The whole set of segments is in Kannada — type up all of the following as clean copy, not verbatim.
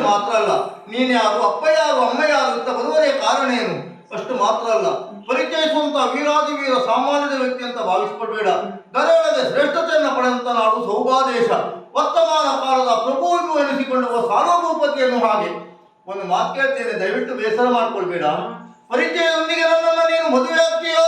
ಮಾತ್ರ ಅಲ್ಲ, ನೀನು ಯಾರು, ಅಪ್ಪ ಯಾರು, ಅಮ್ಮ ಯಾರು ಅಂತ ಬರುವರೇ ಕಾರಣ ಏನು. ಅಷ್ಟು ಮಾತ್ರ ಅಲ್ಲ, ಪರಿಚಯಿಸುವಂತ ವೀರಾದಿ ವೀರ ಸಾಮಾನ್ಯದ ವ್ಯಕ್ತಿ ಅಂತ ಭಾವಿಸಿಕೊಳ್ಬೇಡ. ದರೆಯೊಳಗೆ ಶ್ರೇಷ್ಠತೆಯನ್ನು ಪಡೆದಂತ ನಾಡು ಸೌಭಾದೇಶ, ವರ್ತಮಾನ ಕಾಲದ ಪ್ರಭುವಿಗೂ ಎನಿಸಿಕೊಳ್ಳುವ ಸಾರ್ವಭೌಮತೆಯನ್ನು. ಹಾಗೆ ಒಂದು ಮಾತು ಕೇಳ್ತೇನೆ, ದಯವಿಟ್ಟು ಬೇಸರ ಮಾಡ್ಕೊಳ್ಬೇಡ. ಪರಿಚಯದೊಂದಿಗೆ ನನ್ನನ್ನು ನೀನು ಮದುವೆ ಆಗ್ತೀಯೋ?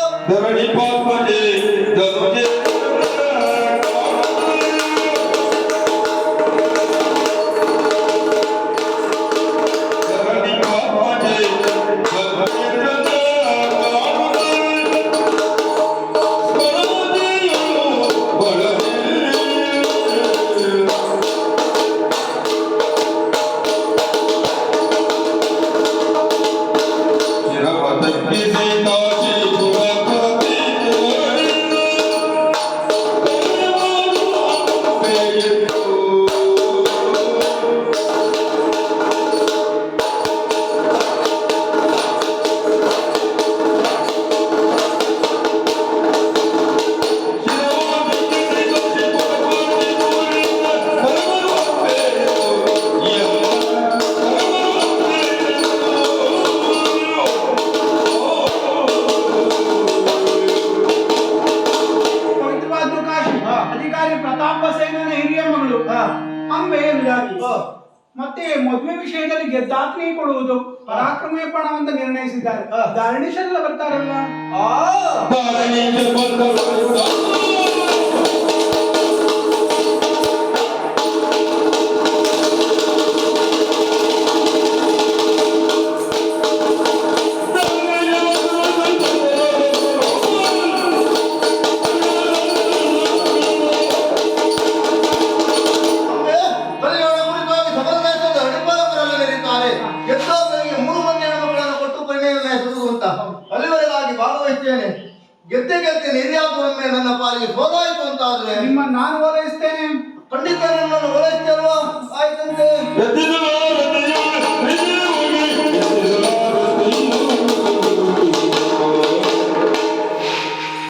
ಮತ್ತೆ ಮದುವೆ ವಿಷಯದಲ್ಲಿ ಗೆದ್ದಾತ್ಮೆ ಕೊಡುವುದು ಪರಾಕ್ರಮೇ ಪಣವಂತ ನಿರ್ಣಯಿಸಿದ್ದಾರೆ. ಧಾರಣೀಶರೆಲ್ಲ ಬರ್ತಾರಲ್ಲ. ಅಲ್ಲಿವರೆಗಾಗಿ ಭಾಗವಹಿಸ್ತೇನೆ, ಗೆದ್ದೇನೆ. ಇದ್ಯಾವುದು ಒಮ್ಮೆ ನನ್ನ ಪಾಲಿಗೆ ಸೋದಾಯಿತು ಅಂತ ಆದ್ರೆ ನಿಮ್ಮ ನಾನು ಓಲೈಸ್ತೇನೆ. ಖಂಡಿತ ನನ್ನನ್ನು ಓಲೈಸ್ತೇಲ್ವಾ? ಆಯ್ತಂತೆ.